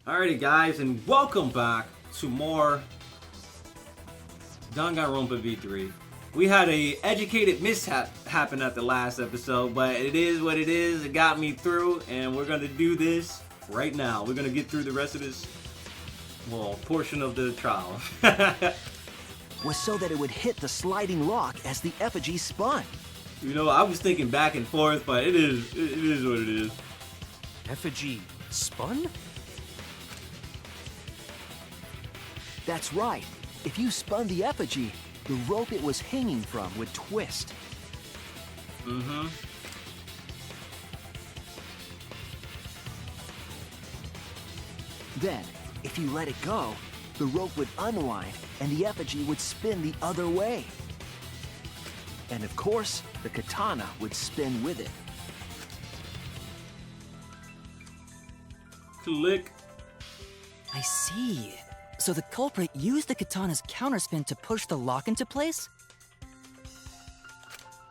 Alrighty guys, and welcome back to more Danganronpa V3. We had a educated mishap happen at the last episode, but it is what it is. It got me through, and we're gonna do this right now. We're gonna get through the rest of this, well, portion of the trial. Was so that it would hit the sliding lock as the effigy spun. You know, I was thinking back and forth, but it is what it is. Effigy spun? That's right. If you spun the effigy, the rope it was hanging from would twist. Mm-hmm. Then, if you let it go, the rope would unwind and the effigy would spin the other way. And of course, the katana would spin with it. Click. I see. So the culprit used the katana's counterspin to push the lock into place?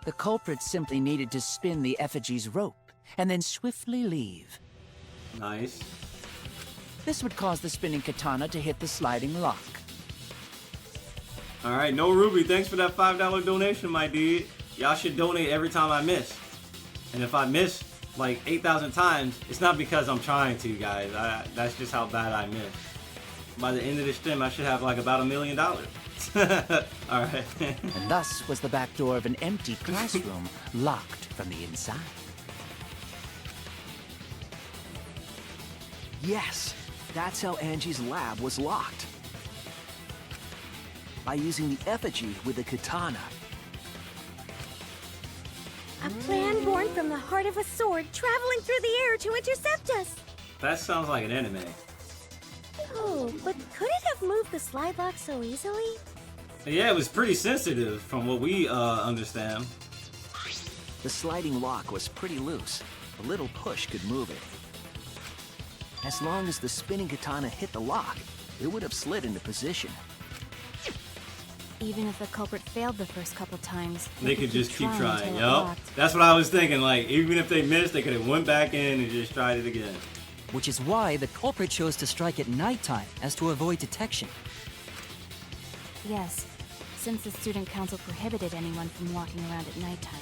The culprit simply needed to spin the effigy's rope and then swiftly leave. Nice. This would cause the spinning katana to hit the sliding lock. Alright, no Ruby, thanks for that $5 donation, my dude. Y'all should donate every time I miss. And if I miss like 8,000 times, it's not because I'm trying to, guys. That's just how bad I miss. By the end of this stream, I should have like about $1 million. Alright. And thus was the back door of an empty classroom locked from the inside. Yes, that's how Angie's lab was locked. By using the effigy with the katana. A plan born from the heart of a sword traveling through the air to intercept us. That sounds like an anime. Oh, but could it have moved the slide lock so easily? Yeah, it was pretty sensitive from what we understand. The sliding lock was pretty loose. A little push could move it. As long as the spinning katana hit the lock, it would have slid into position. Even if the culprit failed the first couple times, They could just keep trying. until it Yup. locked. That's what I was thinking. Like, even if they missed, they could have went back in and just tried it again. Which is why the culprit chose to strike at nighttime, as to avoid detection. Yes, since the student council prohibited anyone from walking around at nighttime.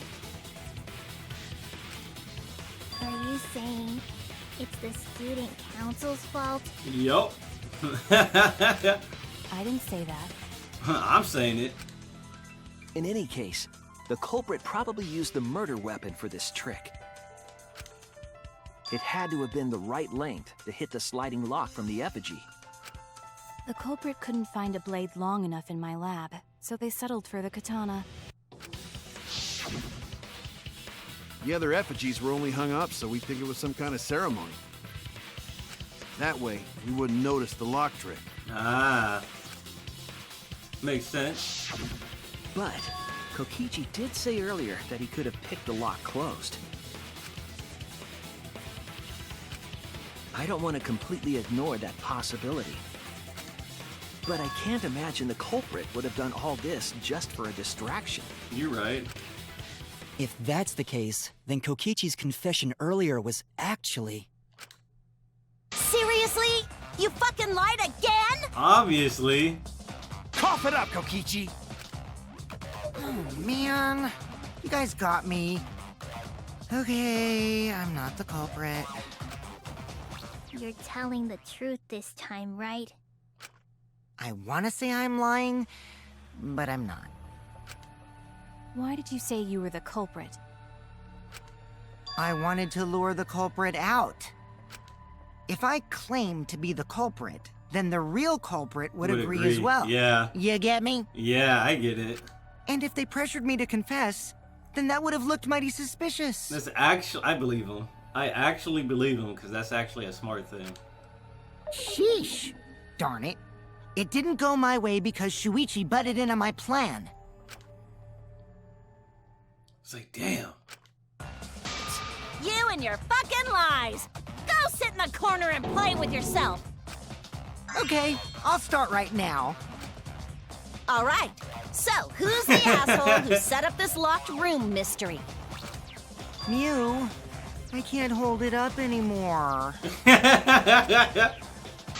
Are you saying it's the student council's fault? Yup. I didn't say that. I'm saying it. In any case, the culprit probably used the murder weapon for this trick. It had to have been the right length to hit the sliding lock from the effigy. The culprit couldn't find a blade long enough in my lab, so they settled for the katana. The other effigies were only hung up, so we think it was some kind of ceremony. That way, we wouldn't notice the lock trick. Ah. Makes sense. But Kokichi did say earlier that he could have picked the lock closed. I don't want to completely ignore that possibility. But I can't imagine the culprit would have done all this just for a distraction. You're right. If that's the case, then Kokichi's confession earlier was actually... Seriously? You fucking lied again? Obviously. Cough it up, Kokichi! Oh, man. You guys got me. Okay, I'm not the culprit. You're telling the truth this time, right? I want to say I'm lying, but I'm not. Why did you say you were the culprit? I wanted to lure the culprit out. If I claim to be the culprit, then the real culprit would agree as well. Yeah. You get me? Yeah, I get it. And if they pressured me to confess, then that would have looked mighty suspicious. That's actually, I believe him. I actually believe him because that's actually a smart thing. Sheesh. Darn it. It didn't go my way because Shuichi butted in on my plan. It's like, damn. You and your fucking lies! Go sit in the corner and play with yourself! Okay, I'll start right now. Alright, so who's the asshole who set up this locked room mystery? Mew, I can't hold it up anymore.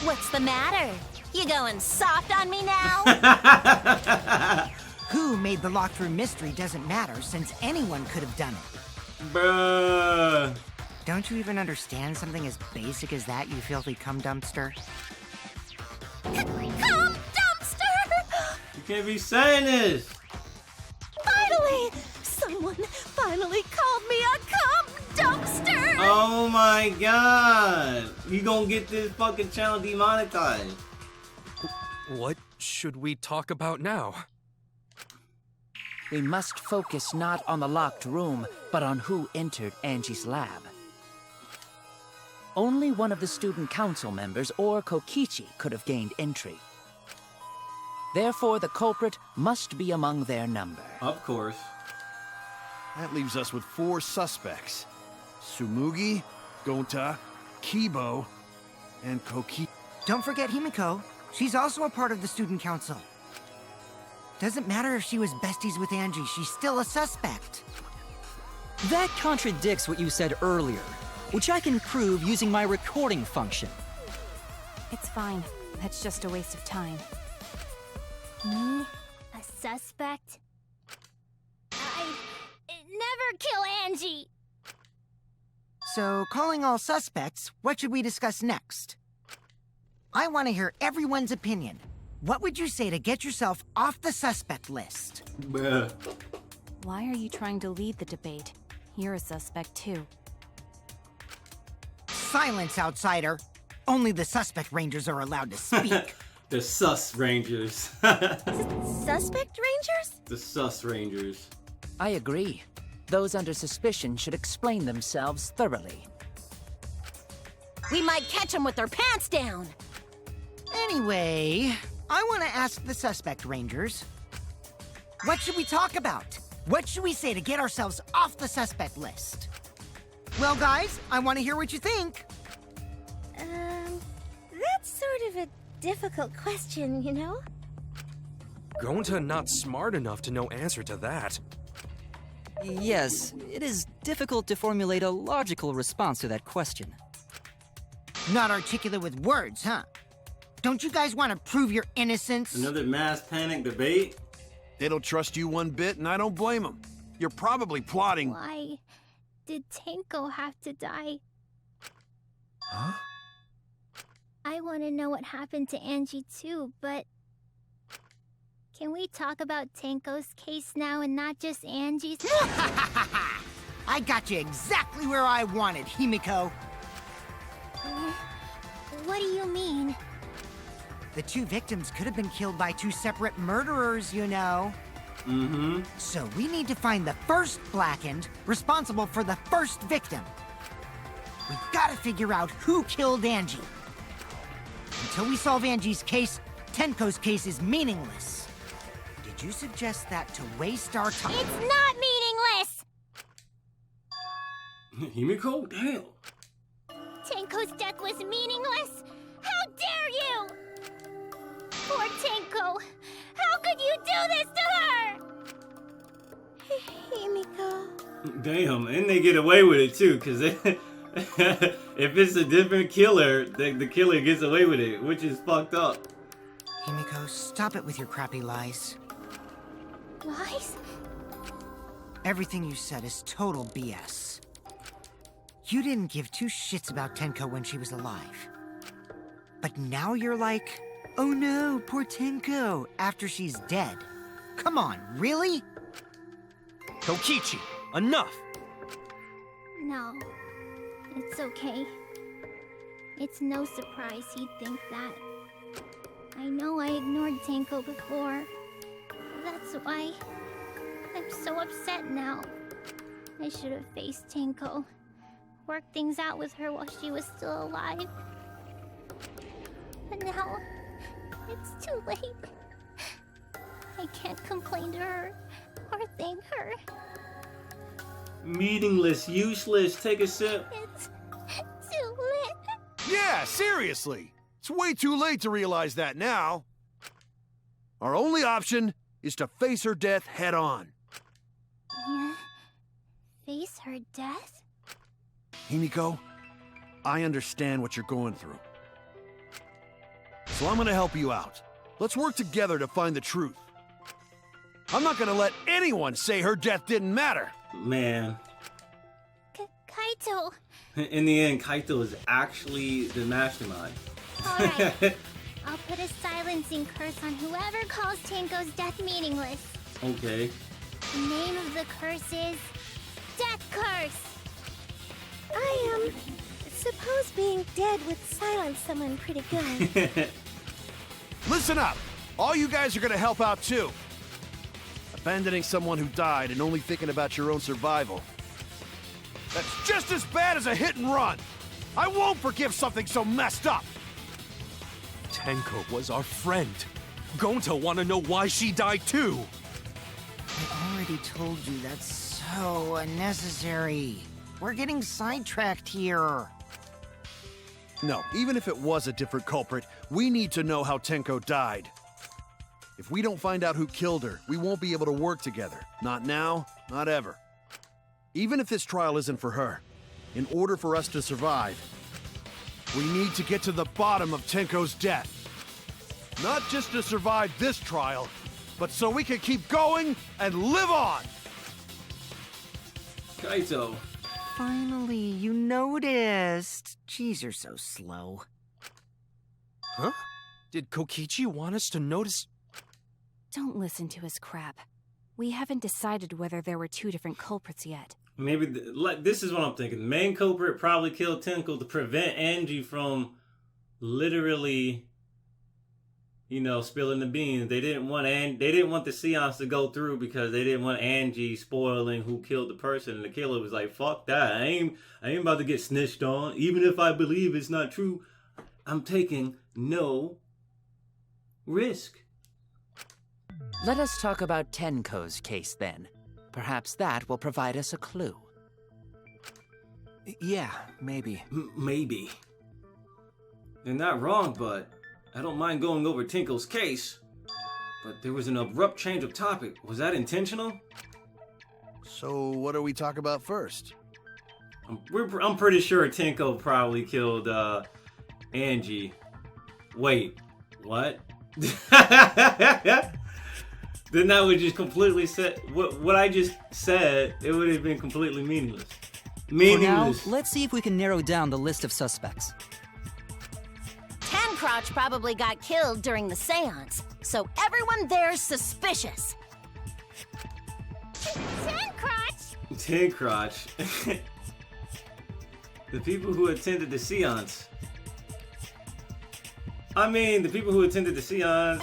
What's the matter? You going soft on me now? Who made the locked room mystery doesn't matter, since anyone could have done it. Bruh. Don't you even understand something as basic as that, you filthy cum dumpster? Cum dumpster! You can't be saying this. Finally! Someone finally called me a cum dumpster! Oh my god. You gonna get this fucking channel demonetized. What should we talk about now? We must focus not on the locked room, but on who entered Angie's lab. Only one of the student council members or Kokichi could have gained entry. Therefore, the culprit must be among their number. Of course. That leaves us with 4 suspects. Tsumugi, Gonta, Kibo, and Koki. Don't forget Himiko. She's also a part of the student council. Doesn't matter if she was besties with Angie, she's still a suspect. That contradicts what you said earlier, which I can prove using my recording function. It's fine. That's just a waste of time. Me? A suspect? I never kill Angie! So, calling all suspects, what should we discuss next? I want to hear everyone's opinion. What would you say to get yourself off the suspect list? Bruh. Why are you trying to lead the debate? You're a suspect too. Silence, outsider. Only the suspect rangers are allowed to speak. The sus rangers. Suspect rangers? The sus rangers. I agree. Those under suspicion should explain themselves thoroughly. We might catch them with their pants down! Anyway, I want to ask the suspect rangers. What should we talk about? What should we say to get ourselves off the suspect list? Well, guys, I want to hear what you think. That's sort of a difficult question, you know? Gonta not smart enough to know answer to that. Yes, it is difficult to formulate a logical response to that question. Not articulate with words, huh? Don't you guys want to prove your innocence? Another mass panic debate? They don't trust you one bit, and I don't blame them. You're probably plotting... Why did Tenko have to die? Huh? I want to know what happened to Angie too, but... Can we talk about Tenko's case now and not just Angie's? I got you exactly where I wanted, Himiko. What do you mean? The 2 victims could have been killed by 2 separate murderers, you know. Mm-hmm. So we need to find the first Blackened responsible for the first victim. We've got to figure out who killed Angie. Until we solve Angie's case, Tenko's case is meaningless. Did you suggest that to waste our time? It's not meaningless! Himiko? Damn. Tenko's death was meaningless? How dare you! Poor Tenko! How could you do this to her? Himiko... Damn, and they get away with it too, because if it's a different killer, the killer gets away with it, which is fucked up. Himiko, stop it with your crappy lies. Lies? Everything you said is total BS. You didn't give 2 shits about Tenko when she was alive. But now you're like, oh no, poor Tenko, after she's dead. Come on, really? Kokichi, enough! No. It's okay. It's no surprise he'd think that. I know I ignored Tenko before. That's why I'm so upset now. I should have faced Tenko. Worked things out with her while she was still alive. But now, it's too late. I can't complain to her or thank her. Meaningless, useless, take a sip. It's too late. Yeah, seriously! It's way too late to realize that now. Our only option is to face her death head on. Yeah. Face her death? Himiko, I understand what you're going through. So I'm gonna help you out. Let's work together to find the truth. I'm not gonna let anyone say her death didn't matter. Man. Kaito. In the end, Kaito is actually the mastermind. Alright. I'll put a silencing curse on whoever calls Tenko's death meaningless. Okay. The name of the curse is Death Curse. I suppose being dead would silence someone pretty good. Listen up! All you guys are gonna help out too. Abandoning someone who died and only thinking about your own survival. That's just as bad as a hit and run! I won't forgive something so messed up! Tenko was our friend. Gonta wanna know why she died too. I already told you that's so unnecessary. We're getting sidetracked here. No, even if it was a different culprit, we need to know how Tenko died. If we don't find out who killed her, we won't be able to work together. Not now, not ever. Even if this trial isn't for her, in order for us to survive, we need to get to the bottom of Tenko's death. Not just to survive this trial, but so we can keep going and live on! Kaito. Finally, you noticed. Jeez, you're so slow. Huh? Did Kokichi want us to notice? Don't listen to his crap. We haven't decided whether there were two different culprits yet. Maybe, this is what I'm thinking. The main culprit probably killed Tenko to prevent Angie from literally, you know, spilling the beans. They didn't want the seance to go through because they didn't want Angie spoiling who killed the person. And the killer was like, "Fuck that! I ain't about to get snitched on. Even if I believe it's not true, I'm taking no risk." Let us talk about Tenko's case then. Perhaps that will provide us a clue. Yeah, maybe. Maybe. They're not wrong, but I don't mind going over Tenko's case. But there was an abrupt change of topic. Was that intentional? So what do we talk about first? I'm pretty sure Tenko probably killed Angie. Wait, what? Then that would just completely set what I just said. It would have been completely meaningless. For now, Meaningless. let's see if we can narrow down the list of suspects. Tancrotch probably got killed during the seance, so everyone there's suspicious. Tenkrotch. The people who attended the seance. I mean, the people who attended the seance.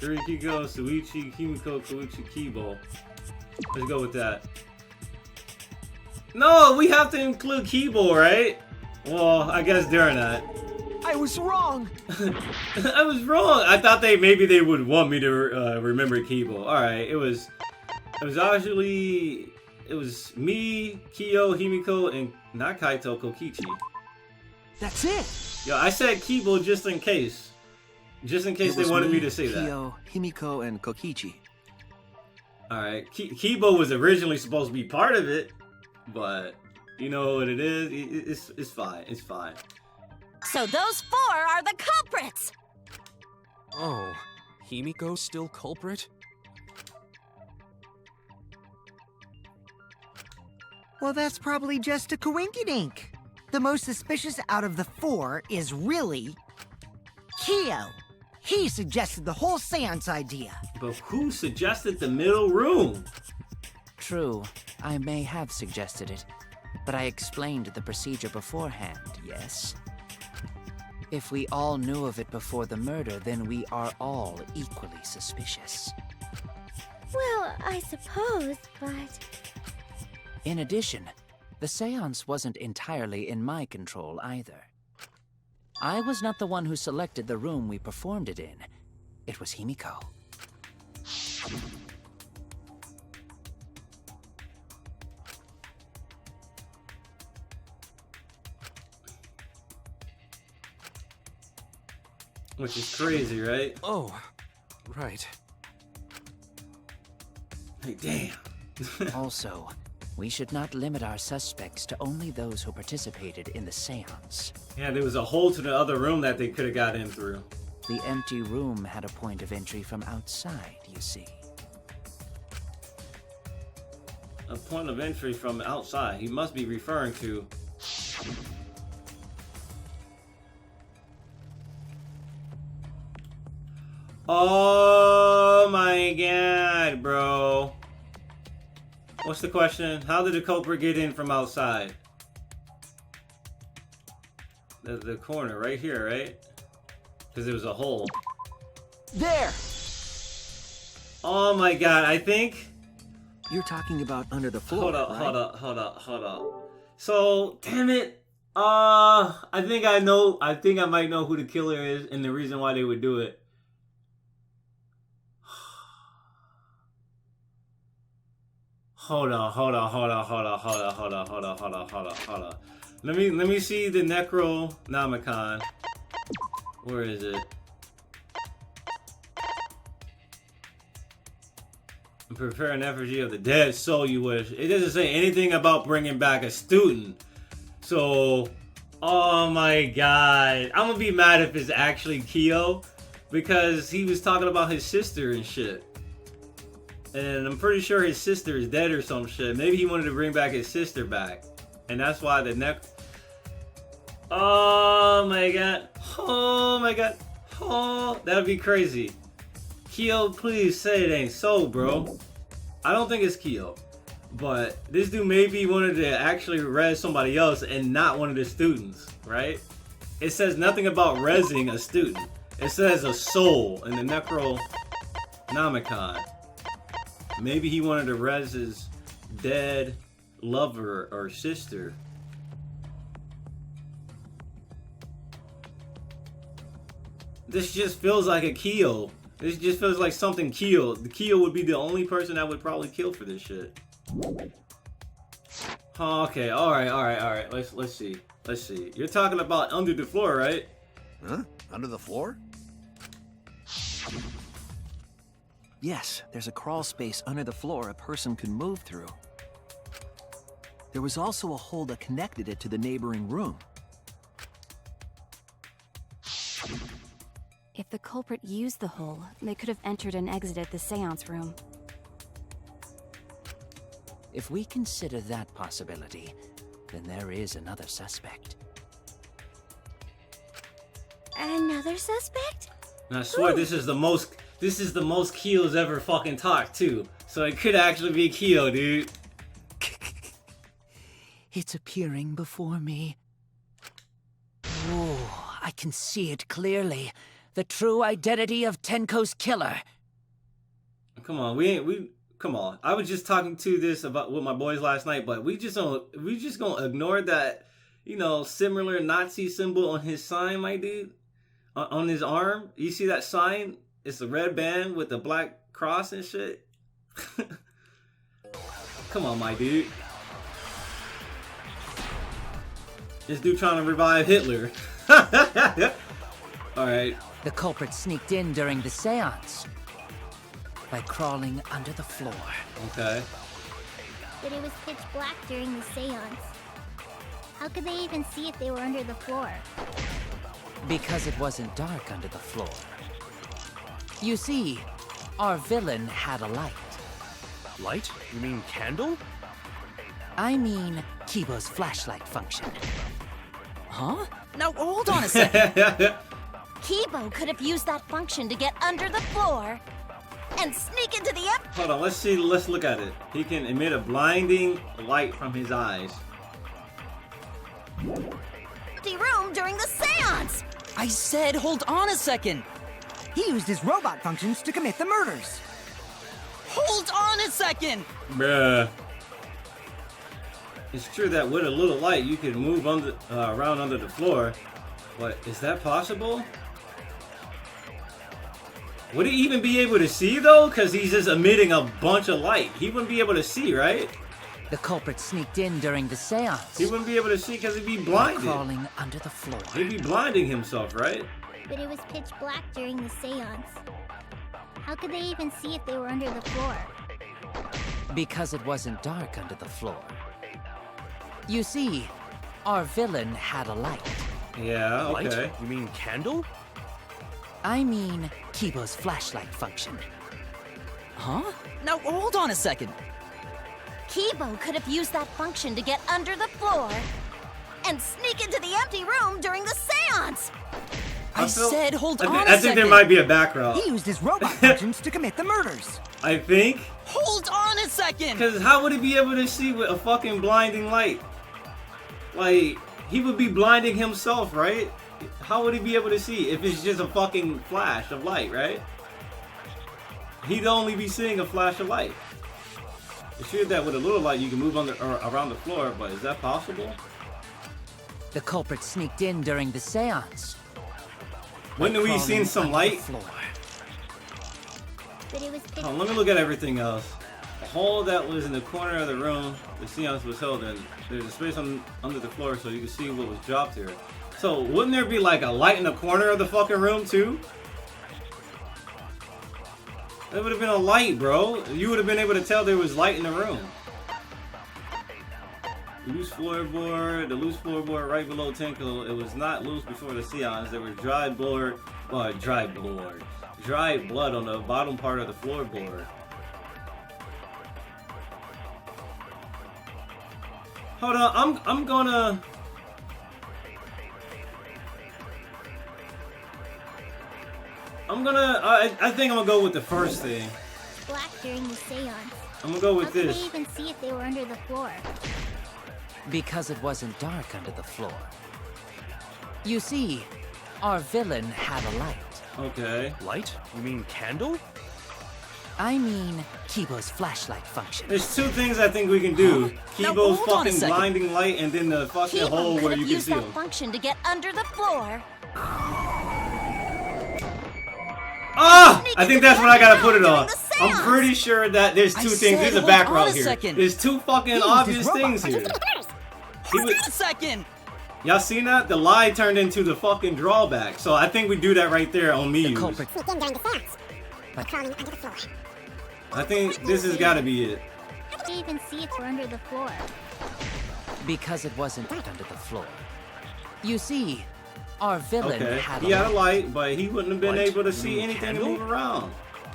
Kirikiko, Suichi, Kimiko, Koichi, Kibo. Let's go with that. No, we have to include Kibo, right? Well, I guess they're not. I was wrong. I was wrong. I thought maybe they would want me to remember Kibo. All right, it was obviously me, Kyo, Himiko, and not Kaito, Kokichi. That's it. Yo, I said Kibo just in case. Just in case they wanted me to say that. Kyo, Himiko, and Kokichi. Alright, Kibo was originally supposed to be part of it, but you know what it is? It's fine. It's fine. So those four are the culprits! Oh, Himiko's still culprit? Well, that's probably just a coinkydink. The most suspicious out of the four is really Kyo. He suggested the whole seance idea. But who suggested the middle room? True, I may have suggested it, but I explained the procedure beforehand, yes? If we all knew of it before the murder, then we are all equally suspicious. Well, I suppose, but... In addition, the seance wasn't entirely in my control either. I was not the one who selected the room we performed it in. It was Himiko. Which is crazy, right? Oh, right. Like, damn. Also, We should not limit our suspects to only those who participated in the seance. Yeah, there was a hole to the other room that they could have got in through. The empty room had a point of entry from outside, you see. A point of entry from outside. He must be referring to... Oh my god, bro. What's the question? How did the culprit get in from outside? The corner right here, right? Because there was a hole. There! Oh my god, I think... You're talking about under the floor, Hold up. So, damn it. I think I might know who the killer is and the reason why they would do it. Hold on. Let me see the Necronomicon. Where is it? Prepare an effigy of the dead soul you wish. It doesn't say anything about bringing back a student. So, oh my god. I'm gonna be mad if it's actually Kyo. Because he was talking about his sister and shit. And I'm pretty sure his sister is dead or some shit. Maybe he wanted to bring back his sister back. And that's why the Oh my god. Oh my god. Oh, that would be crazy. Kyo, please say it ain't so, bro. I don't think it's Kyo. But this dude maybe wanted to actually res somebody else and not one of the students, right? It says nothing about resing a student. It says a soul in the Necronomicon. Maybe he wanted to res his dead lover or sister. This just feels like a Kyo. This just feels like something Kyo. The Kyo would be the only person that would probably kill for this shit. Okay, alright. Let's see. You're talking about under the floor, right? Huh? Under the floor? Yes, there's a crawl space under the floor a person could move through. There was also a hole that connected it to the neighboring room. If the culprit used the hole, they could have entered and exited the seance room. If we consider that possibility, then there is another suspect. Another suspect? And I swear this is the most Kyo's ever fucking talked too. So it could actually be Kyo, dude. It's appearing before me. Oh, I can see it clearly. The true identity of Tenko's killer. Come on, come on. I was just talking to this about with my boys last night, but we just gonna ignore that, you know, similar Nazi symbol on his sign, my dude. On his arm. You see that sign? It's a red band with the black cross and shit. Come on, my dude. This dude trying to revive Hitler. Alright. The culprit sneaked in during the seance by crawling under the floor. Okay. But it was pitch black during the seance. How could they even see if they were under the floor? Because it wasn't dark under the floor. You see, our villain had a light. Light? You mean candle? I mean, Kibo's flashlight function. Huh? Now hold on a second. Kibo could have used that function to get under the floor and sneak into the Hold on, let's look at it. He can emit a blinding light from his eyes. empty room during the seance! I said hold on a second. He used his robot functions to commit the murders. Hold on a second! Bruh. It's true that with a little light you can move around under the floor, but is that possible? Would he even be able to see though? Because he's just emitting a bunch of light. He wouldn't be able to see, right? The culprit sneaked in during the seance. He wouldn't be able to see because he'd be blinded. Crawling under the floor. He'd be blinding himself, right? But it was pitch black during the seance. How could they even see if they were under the floor? Because it wasn't dark under the floor. You see, our villain had a light. Yeah, okay. Light? You mean candle? I mean, Kibo's flashlight function. Huh? Now, hold on a second. Kibo could have used that function to get under the floor and sneak into the empty room during the seance. I said hold on a I think second. there might be a background. He used his robot functions to commit the murders. I think. Hold on a second. Because how would he be able to see with a fucking blinding light? Like, he would be blinding himself, right? How would he be able to see if it's just a fucking flash of light, right? He'd only be seeing a flash of light. It's true that with a little light you can move on or around the floor, but is that possible? The culprit sneaked in during the seance. When do we seen some light? But it was pitch Oh, let me look at everything else. The hole that was in the corner of the room the seance was held in. There's a space under the floor so you can see what was dropped here. So wouldn't there be like a light in the corner of the fucking room too? There would have been a light, bro. You would have been able to tell there was light in the room. Loose floorboard. The loose floorboard right below Tenko. It was not loose before the seance. There was dry blood on the bottom part of the floorboard. Hold on, I'm gonna. I think I'm gonna go with the first thing. black during the seance. I'm gonna go with How could this. they even see if they were under the floor? Because it wasn't dark under the floor. You see, our villain had a light. Okay. Light? You mean candle? I mean, Kibo's flashlight function. There's two things I think we can do. Now, Kibo's hold on a fucking second. blinding light and then the fucking Kibo hole could where have you can used see that him. function to get under the floor. Ah! I think that's what I gotta put it on. During the I'm seance. pretty sure that there's two I things. said There's a hold on background a here. second. There's two fucking used obvious his robot things here. Hold on a second. Y'all seen that? The lie turned into the fucking drawback. So I think we do that right there on me. The culprit. I think this has gotta be it. How could they even see if we're under the floor? Because it wasn't under the floor. You see, our villain Okay. had He a had a light. light, but he wouldn't have been Light? able to You see mean anything candle? to move around.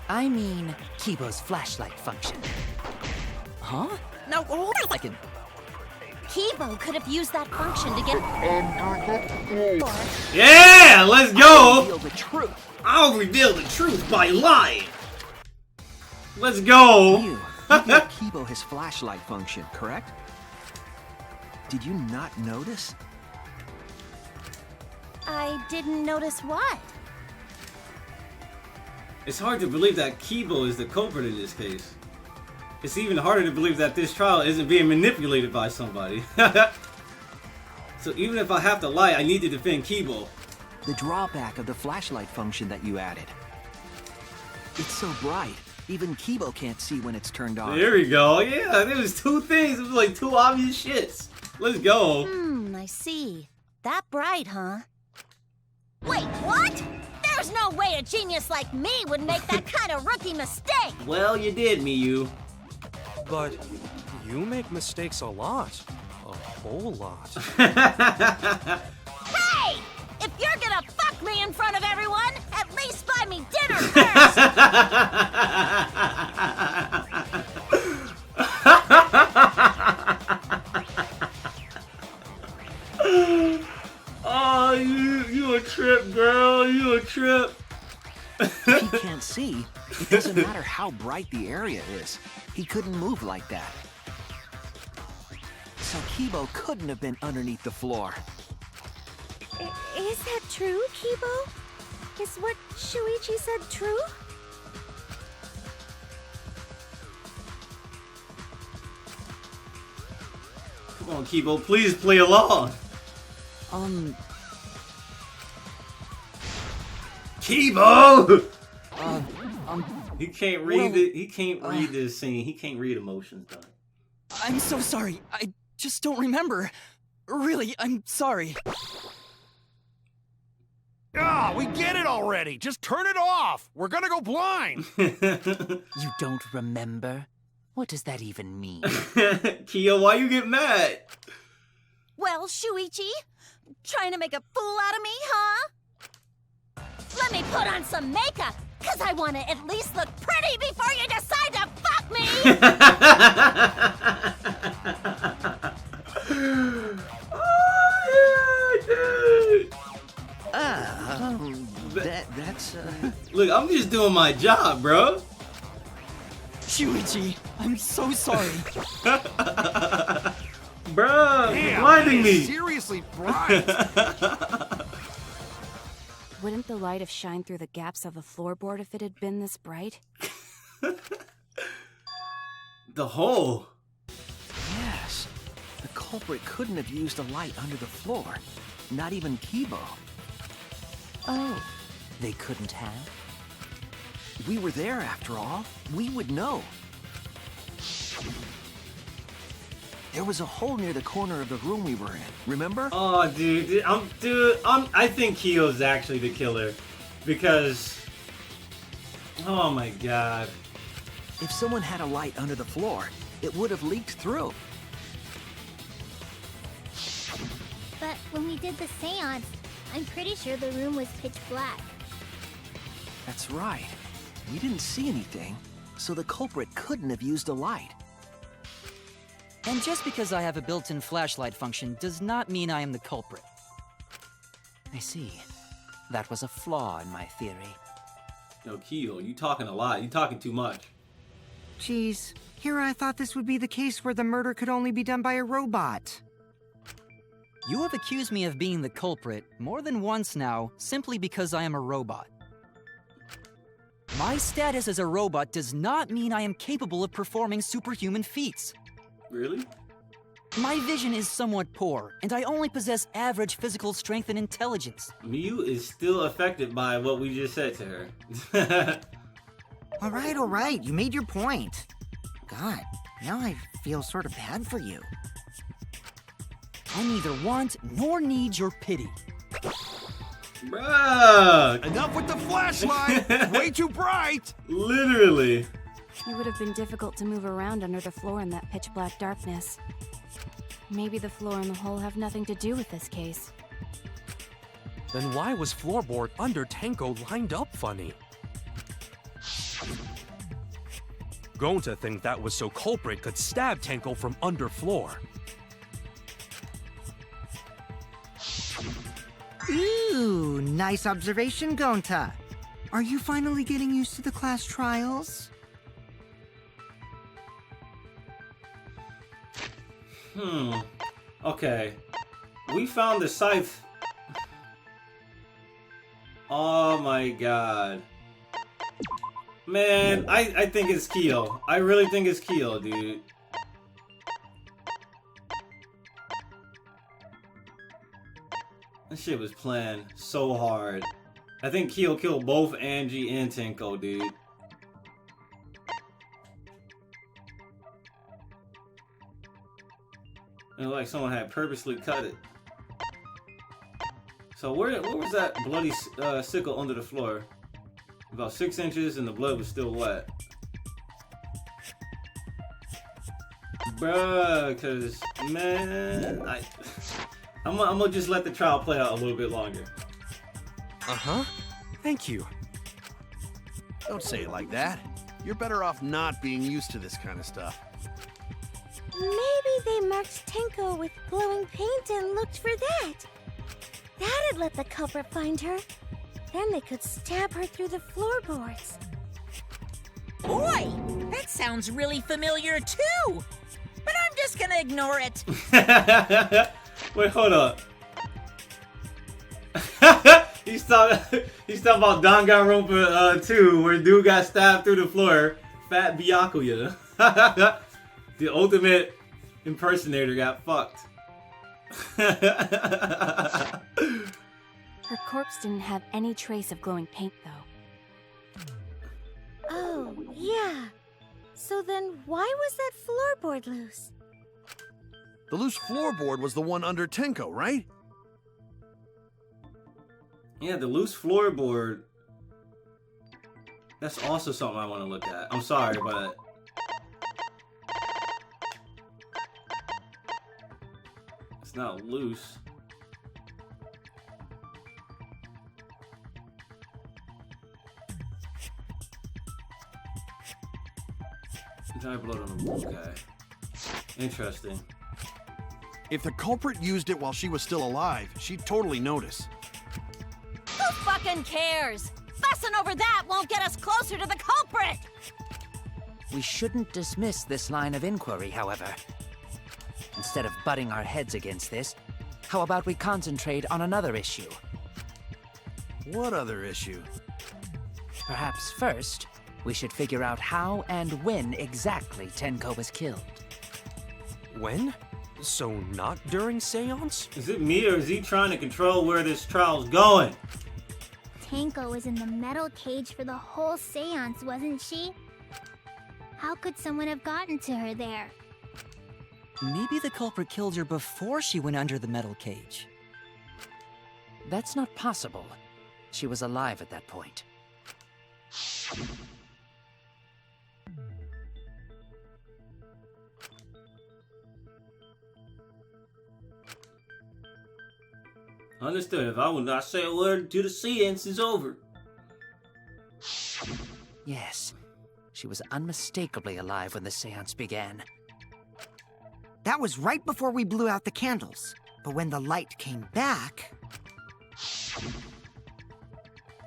I mean, Kibo's flashlight function. Huh? Now, hold on a second. Kibo could have used that function to get under the floor. Yeah, let's go. Reveal the truth. I'll reveal the truth by lying. Let's go. You gave Kibo his flashlight function, correct? Did you not notice? I didn't notice what. It's hard to believe that Kibo is the culprit in this case. It's even harder to believe that this trial isn't being manipulated by somebody. So even if I have to lie, I need to defend Kibo. The drawback of the flashlight function that you added. It's so bright, even Kibo can't see when it's turned on. There we go. Yeah, there was two things. It was like two obvious shits. Let's go. I see. That bright, huh? Wait, what? There's no way a genius like me would make that kind of rookie mistake! Well, you did, Miyu. But you make mistakes a lot. A whole lot. Hey! If you're gonna fuck me in front of everyone, at least buy me dinner first! Oh, you a trip, girl. You a trip. If he can't see, it doesn't matter how bright the area is. He couldn't move like that. So Kibo couldn't have been underneath the floor. Is that true, Kibo? Is what Shuichi said true? Come on, Kibo. Please play along. Kibo! He can't read well, it. He can't read this scene. He can't read emotions, done. I'm so sorry. I just don't remember. Really, I'm sorry. Ah, we get it already. Just turn it off. We're gonna go blind. You don't remember? What does that even mean? Kyo, why you get mad? Well, Shuichi, trying to make a fool out of me, huh? Let me put on some makeup, cause I want to at least look pretty before you decide to fuck me! Oh, yeah, dude. That's Look, I'm just doing my job, bro. Shuichi, I'm so sorry. Bro, you're Damn, blinding that is me. seriously bright. Wouldn't the light have shined through the gaps of the floorboard if it had been this bright? The hole. Yes. The culprit couldn't have used a light under the floor. Not even Kibo. Oh, they couldn't have? We were there after all. We would know. There was a hole near the corner of the room we were in. Remember? Oh, dude, I think Kyo's actually the killer, because, oh my god. If someone had a light under the floor, it would have leaked through. But when we did the seance, I'm pretty sure the room was pitch black. That's right. We didn't see anything, so the culprit couldn't have used a light. And just because I have a built-in flashlight function does not mean I am the culprit. I see. That was a flaw in my theory. No, Kyo, you talking a lot. You talking too much. Geez, here I thought this would be the case where the murder could only be done by a robot. You have accused me of being the culprit more than once now, simply because I am a robot. My status as a robot does not mean I am capable of performing superhuman feats. Really? My vision is somewhat poor, and I only possess average physical strength and intelligence. Miyu is still affected by what we just said to her. All right, you made your point. God, now I feel sort of bad for you. I neither want nor need your pity. Bruh! Enough with the flashlight. Way too bright. Literally. It would have been difficult to move around under the floor in that pitch black darkness. Maybe the floor and the hole have nothing to do with this case. Then why was floorboard under Tenko lined up funny? Gonta think that was so culprit could stab Tenko from under floor. Ooh, nice observation, Gonta. Are you finally getting used to the class trials? Okay. We found the scythe. Oh my god. Man, I think it's Kyo. I really think it's Kyo, dude. That shit was planned so hard. I think Kyo killed both Angie and Tenko, dude. It looked like someone had purposely cut it. So where was that bloody sickle under the floor? About 6 inches and the blood was still wet. Bruh, cause man, I'm gonna just let the trial play out a little bit longer. Uh-huh. Thank you. Don't say it like that. You're better off not being used to this kind of stuff. Maybe they marked Tenko with glowing paint and looked for that. That'd let the culprit find her. Then they could stab her through the floorboards. Boy, that sounds really familiar too. But I'm just gonna ignore it. Wait, hold up. He's talking about Danganronpa 2, where dude got stabbed through the floor. Fat Byakuya. The ultimate impersonator got fucked. Her corpse didn't have any trace of glowing paint, though. Oh, yeah. So then why was that floorboard loose? The loose floorboard was the one under Tenko, right? Yeah, the loose floorboard. That's also something I want to look at. I'm sorry, but It's not loose. Dry blood on the okay. Interesting. If the culprit used it while she was still alive, she'd totally notice. Who fucking cares? Fussing over that won't get us closer to the culprit! We shouldn't dismiss this line of inquiry, however. Instead of butting our heads against this, how about we concentrate on another issue? What other issue? Perhaps first, we should figure out how and when exactly Tenko was killed. When? So not during seance? Is it me or is he trying to control where this trial's going? Tenko was in the metal cage for the whole seance, wasn't she? How could someone have gotten to her there? Maybe the culprit killed her before she went under the metal cage. That's not possible. She was alive at that point. Understood. If I would not say a word until the seance is over. Yes, she was unmistakably alive when the seance began. That was right before we blew out the candles. But when the light came back...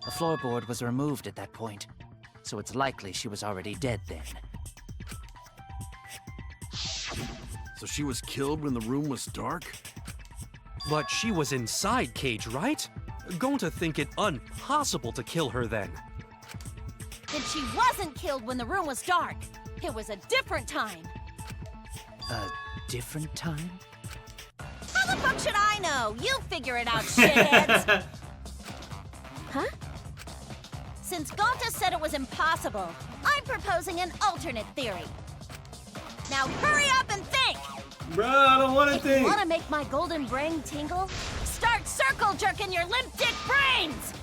The floorboard was removed at that point, so it's likely she was already dead then. So she was killed when the room was dark? But she was inside cage, right? Going to think it impossible to kill her then. Then she wasn't killed when the room was dark. It was a different time. A different time? How the fuck should I know? You figure it out, shitheads! Huh? Since Gonta said it was impossible, I'm proposing an alternate theory. Now hurry up and think! Bro, I don't want to If you think. want to make my golden brain tingle, start circle jerking your limp dick brains!